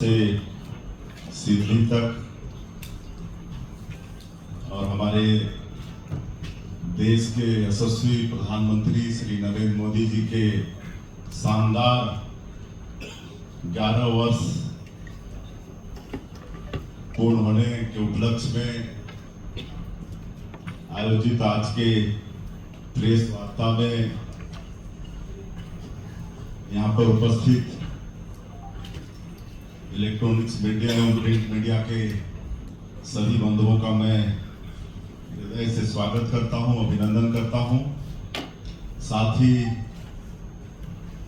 से सिद्धि तक और हमारे देश के यशस्वी प्रधानमंत्री श्री नरेंद्र मोदी जी के शानदार 11 वर्ष पूर्ण होने के उपलक्ष्य में आयोजित आज के प्रेस वार्ता में यहाँ पर उपस्थित इलेक्ट्रॉनिक्स मीडिया एवं प्रिंट मीडिया के सभी बंधुओं का मैं हृदय से स्वागत करता हूं, अभिनंदन करता हूं। साथ ही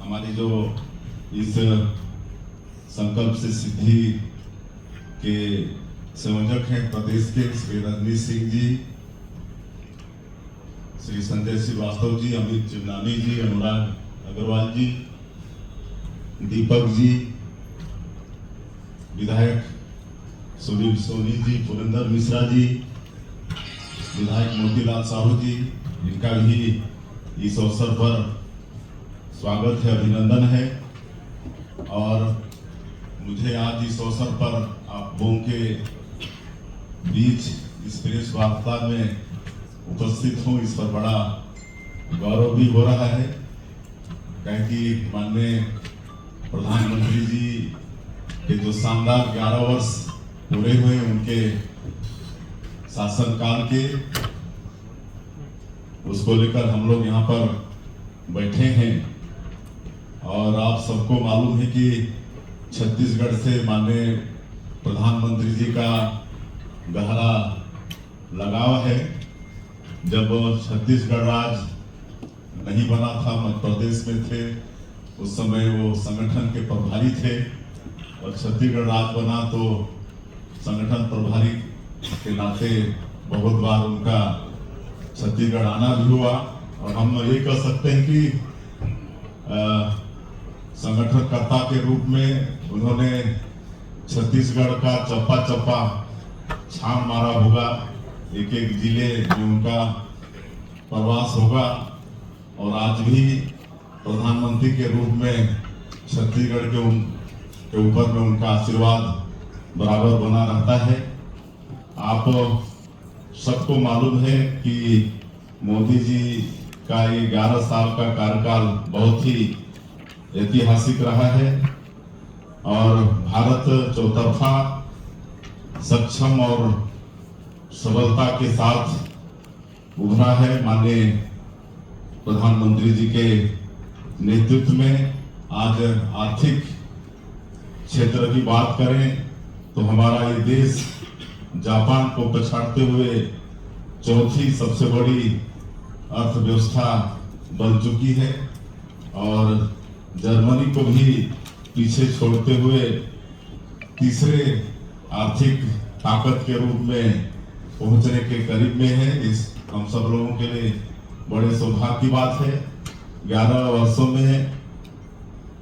हमारी जो इस संकल्प से सिद्धि के संयोजक हैं प्रदेश के श्री रजनीश सिंह जी, श्री संजय श्रीवास्तव जी, अमित चिमनानी जी, अनुराग अग्रवाल जी, दीपक जी, विधायक सुनील सोनी जी, पुरेंद्र मिश्रा जी, विधायक मोतीलाल साहू जी, इनका भी इस अवसर पर स्वागत है, अभिनंदन है। और मुझे आज इस अवसर पर आप लोगों के बीच इस प्रेस वार्ता में उपस्थित हूँ, इस पर बड़ा गौरव भी हो रहा है, क्योंकि माननीय प्रधानमंत्री जी के जो शानदार 11 वर्ष पूरे हुए उनके शासनकाल के, उसको लेकर हम लोग यहाँ पर बैठे हैं। और आप सबको मालूम है कि छत्तीसगढ़ से माननीय प्रधानमंत्री जी का गहरा लगाव है। जब छत्तीसगढ़ राज्य नहीं बना था, मध्य प्रदेश में थे, उस समय वो संगठन के प्रभारी थे, और छत्तीसगढ़ राज्य बना तो संगठन प्रभारी के नाते बहुत बार उनका छत्तीसगढ़ आना भी हुआ। और हम ये कह सकते हैं कि संगठनकर्ता के रूप में उन्होंने छत्तीसगढ़ का चप्पा चप्पा छान मारा होगा, एक एक जिले में उनका प्रवास होगा। और आज भी प्रधानमंत्री के रूप में छत्तीसगढ़ के ऊपर में उनका आशीर्वाद बराबर बना रहता है। आप सबको मालूम है कि मोदी जी का ये 11 साल का कार्यकाल बहुत ही ऐतिहासिक रहा है और भारत चौतरफा सक्षम और सबलता के साथ उभरा है। माननीय प्रधानमंत्री जी के नेतृत्व में आज आर्थिक क्षेत्र की बात करें तो हमारा ये देश जापान को पछाड़ते हुए चौथी सबसे बड़ी अर्थव्यवस्था बन चुकी है और जर्मनी को भी पीछे छोड़ते हुए तीसरे आर्थिक ताकत के रूप में पहुंचने के करीब में है। इस हम सब लोगों के लिए बड़े सौभाग्य की बात है। 11 वर्षों में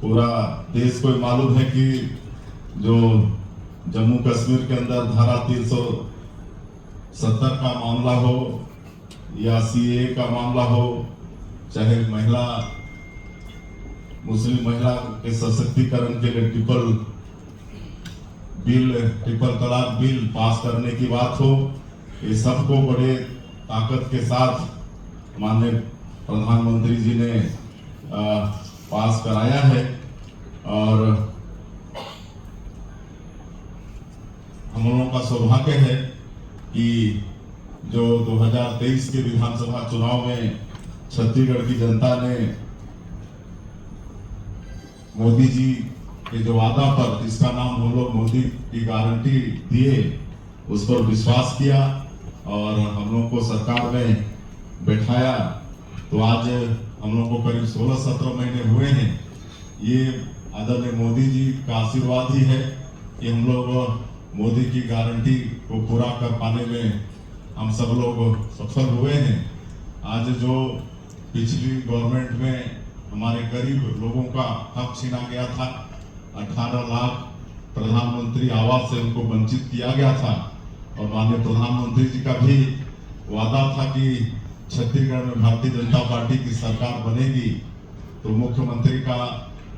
पूरा देश को मालूम है कि जो जम्मू कश्मीर के अंदर धारा 370 का मामला हो या सीए का मामला हो, चाहे मुस्लिम महिला के सशक्तिकरण के लिए ट्रिपल तलाक बिल पास करने की बात हो, ये सबको बड़े ताकत के साथ माननीय प्रधानमंत्री जी ने पास कराया है। और हम लोगों का सौभाग्य है कि जो 2023 के विधानसभा चुनाव में छत्तीसगढ़ की जनता ने मोदी जी के जो वादा पर, जिसका नाम हम लोग मोदी की गारंटी दिए, उस पर विश्वास किया और हम लोग को सरकार में बैठाया। तो आज हम लोग को करीब 16-17 महीने हुए हैं। ये आदरणीय मोदी जी का आशीर्वाद ही है कि हम लोग मोदी की गारंटी को पूरा कर पाने में हम सब लोग सफल हुए हैं। आज जो पिछली गवर्नमेंट में हमारे गरीब लोगों का हक छीना गया था, 18 लाख प्रधानमंत्री आवास से उनको वंचित किया गया था, और माननीय प्रधानमंत्री जी का भी वादा था कि छत्तीसगढ़ में भारतीय जनता पार्टी की सरकार बनेगी तो मुख्यमंत्री का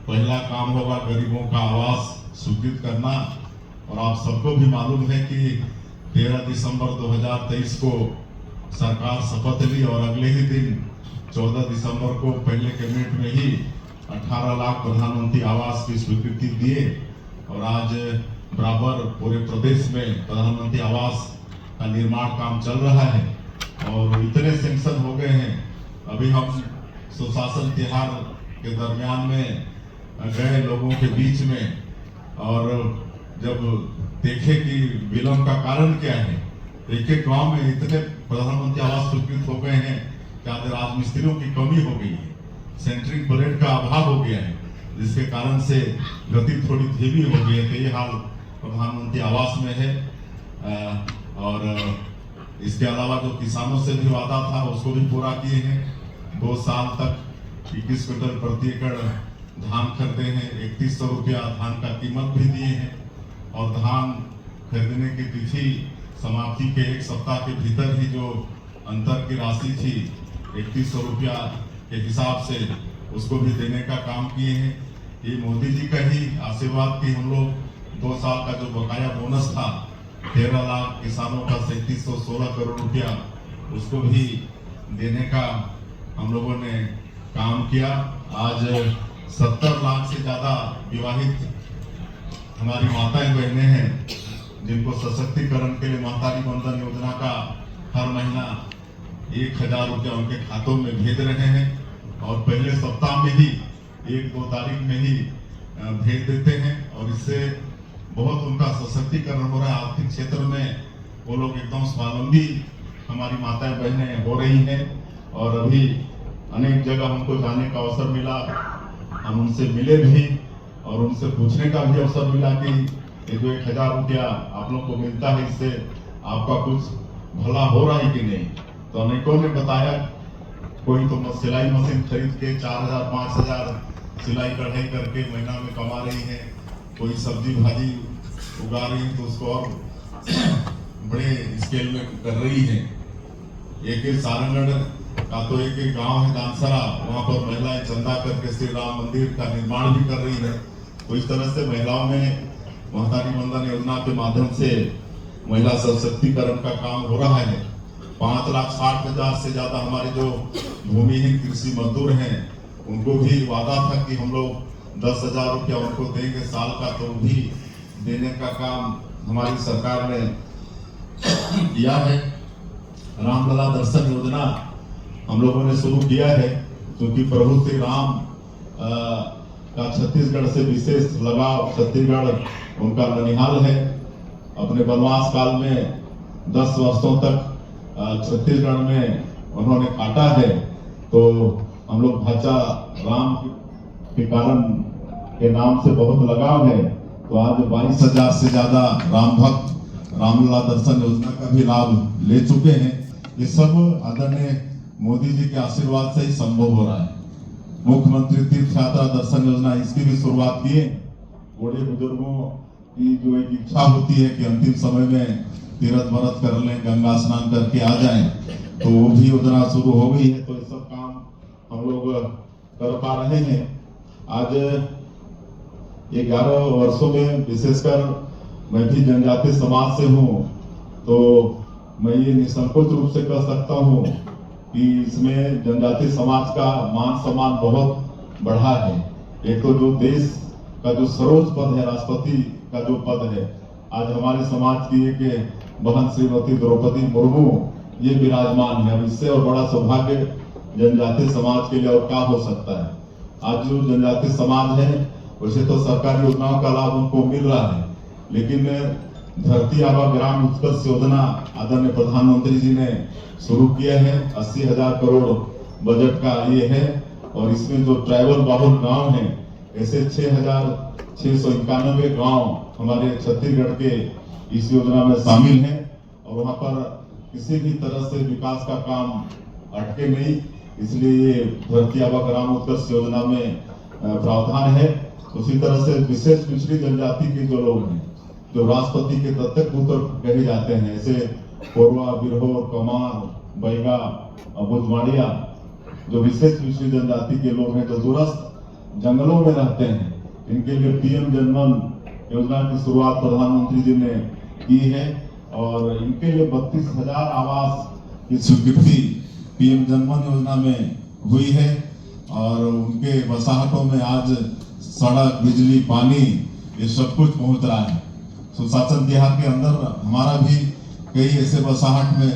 पहला काम होगा गरीबों का आवास स्वीकृत करना। और आप सबको भी मालूम है कि 13 दिसंबर 2023 को सरकार शपथ ली और अगले ही दिन 14 दिसंबर को पहले कैबिनेट में ही 18 लाख प्रधानमंत्री आवास की स्वीकृति दिए। और आज बराबर पूरे प्रदेश में प्रधानमंत्री आवास का निर्माण काम चल रहा है और इतने सैंक्शन हो गए हैं। अभी हम सुशासन त्योहार के दरमियान में गए लोगों के बीच में और जब देखे कि विलंब का कारण क्या है, एक एक गांव में इतने प्रधानमंत्री आवास स्वीकृत हो गए हैं कि आज राजमिस्त्रियों की कमी हो गई है, सेंटरिंग प्लेट का अभाव हो गया है, जिसके कारण से गति थोड़ी धीमी हो गई है। तो ये हाल प्रधानमंत्री आवास में है। और इसके अलावा जो किसानों से भी वादा था उसको भी पूरा किए हैं। 2 साल तक 21 क्विंटल प्रति एकड़ धान खरीदे हैं, 3100 रुपया धान का कीमत भी दिए हैं और धान खरीदने की तिथि समाप्ति के 1 सप्ताह के भीतर ही जो अंतर की राशि थी 3100 रुपया के हिसाब से उसको भी देने का काम किए हैं। ये मोदी जी का ही आशीर्वाद कि हम लोग 2 साल का जो बकाया बोनस था 13 लाख किसानों का 3716 करोड़ रुपया उसको भी देने का हम लोगों ने काम किया। आज 70 लाख से ज्यादा विवाहित हमारी माताएं बहनें हैं जिनको सशक्तिकरण के लिए माताजी बंधन योजना का हर महीना 1000 रुपया उनके खातों में भेज रहे हैं और पहले सप्ताह में ही 1-2 तारीख में ही भेज देते हैं और इससे बहुत उनका सशक्तिकरण हो रहा है। आर्थिक क्षेत्र में वो लोग एकदम स्वावलंबी हमारी माताएं बहनें हो रही हैं और अभी अनेक जगह हमको जाने का अवसर मिला, हम उनसे मिले भी और उनसे पूछने का भी अवसर मिला कि ये जो 1000 रुपया आप लोग को मिलता है इससे आपका कुछ भला हो रहा है कि नहीं। तो अनेकों ने बताया कोई तो सिलाई मशीन खरीद के 4000-5000 सिलाई कढ़ाई करके महीना में कमा रही है, कोई सब्जी भाजी उगा रही है तो उसको और बड़े स्केल में कर रही है। एक सारंगढ़ का तो एक गांव है दानसरा, वहां पर महिलाएं चंदा करके श्री राम मंदिर का निर्माण भी कर रही है। तो इस तरह से महिलाओं में माताजी बंधन योजना के माध्यम से महिला सशक्तिकरण का काम हो रहा है। 5,60,000 से ज्यादा हमारे जो भूमिहीन कृषि मजदूर हैं उनको भी वादा था कि हम लोग 10,000 रुपया उनको देंगे साल का, तो भी देने का काम हमारी सरकार ने किया है। रामलला दर्शन योजना हम लोगों ने शुरू किया है क्योंकि प्रभु श्री राम का छत्तीसगढ़ से विशेष लगाव, छत्तीसगढ़ उनका ननिहाल है। अपने वनवास काल में 10 वर्षों तक छत्तीसगढ़ में उन्होंने काटा है, तो हम लोग भाचा राम के कारण के नाम से बहुत लगाव है। तो आज 22,000 से ज्यादा राम भक्त रामलला दर्शन योजना का भी लाभ ले चुके हैं। ये सब आदरणीय मोदी जी के आशीर्वाद से ही संभव हो रहा है। मुख्यमंत्री तीर्थ यात्रा दर्शन योजना इसकी भी शुरुआत किए। बूढ़े बुजुर्गों की जो एक इच्छा होती है कि अंतिम समय में तीर्थ व्रत कर लें, गंगा स्नान करके आ जाएं, तो वो भी योजना शुरू हो गई है। तो ये सब काम हम लोग कर पा रहे हैं। आज 11 वर्षों में विशेषकर मैं भी जनजातीय समाज से हूँ, तो मैं ये निसंकोच रूप से कह सकता हूँ कि इसमें जनजातीय समाज का मान सम्मान बहुत बढ़ा है। एक तो जो देश का जो सर्वोच्च पद है, राष्ट्रपति का जो पद है, आज हमारे समाज की एक बहन श्रीमती द्रौपदी मुर्मू ये विराजमान है। अब इससे और बड़ा सौभाग्य जनजातीय समाज के लिए और क्या हो सकता है। आज जो जनजातीय समाज है वैसे तो सरकारी योजनाओं का लाभ उनको मिल रहा है, लेकिन धरती आबा ग्राम उत्कर्ष योजना आदरणीय प्रधानमंत्री जी ने शुरू किया है। 80,000 करोड़ बजट का ये है और इसमें जो ट्राइबल बाहुल गांव हैं ऐसे 6,691 गांव हमारे छत्तीसगढ़ के इस योजना में शामिल हैं और वहां पर किसी भी तरह से विकास का काम अटके नहीं, इसलिए ये धरती आबा ग्राम उत्कर्ष योजना में प्रावधान है। उसी तरह से विशेष पिछड़ी जनजाति के जो लोग हैं जो राष्ट्रपति के दत्तक पुत्र कहे जाते हैं, ऐसे कोरवा, बिरहोर, कमार, बैगा, बुजवाड़िया, जो विशेष पिछड़ी जनजाति के लोग हैं जो दूरस्थ जंगलों में रहते हैं, इनके लिए PM जनमन योजना की शुरुआत प्रधानमंत्री जी ने की है और इनके लिए 32,000 आवास की स्वीकृति पीएम जनधन योजना में हुई है और उनके बसाहटों में आज सड़क, बिजली, पानी ये सब कुछ पहुंच रहा है। सुशासन तिहार के अंदर हमारा भी कई ऐसे बसाहट में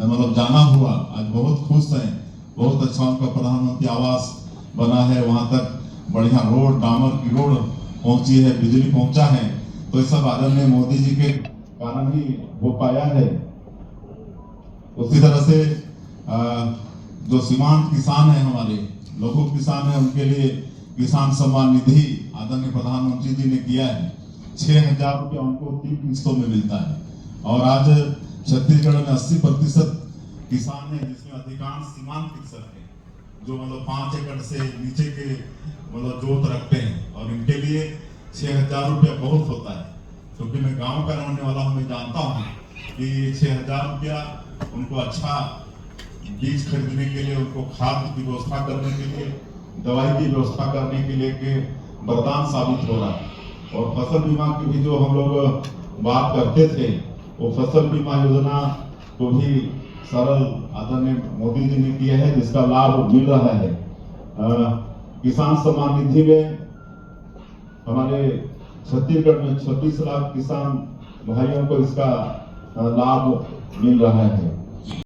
मतलब जाना हुआ, आज बहुत खुश हैं। बहुत अच्छा उनका प्रधानमंत्री आवास बना है, वहां तक बढ़िया रोड, डामर की रोड पहुंची है, बिजली पहुंचा है। तो ये सब आदरणीय मोदी जी के कारण ही हो पाया है। उसी तरह से जो सीमांत किसान है, हमारे लघु किसान है, उनके लिए किसान सम्मान निधि आदरणीय प्रधानमंत्री जी ने किया है। 6,000 रुपया उनको 3 किस्तों में मिलता है और आज छत्तीसगढ़ में 80% किसान है, जिसमें अधिकांश सीमांत कृषक है, जो मतलब 5 एकड़ से नीचे के मतलब जोत रखते हैं और इनके लिए 6,000 रुपया बहुत होता है। क्योंकि मैं गांव का रहने वाला हूं, मैं जानता हूं कि 6,000 रुपया उनको अच्छा बीज खरीदने के लिए, उनको खाद की व्यवस्था करने के लिए, दवाई की व्यवस्था करने के लिए के वरदान साबित हो रहा है। और फसल बीमा की भी जो हम लोग बात करते थे, वो फसल बीमा योजना को भी सरल आदरणीय मोदी जी ने किया है, जिसका लाभ मिल रहा है। किसान सम्मान निधि में हमारे छत्तीसगढ़ में 26 लाख किसान भाइयों को इसका लाभ मिल रहा है।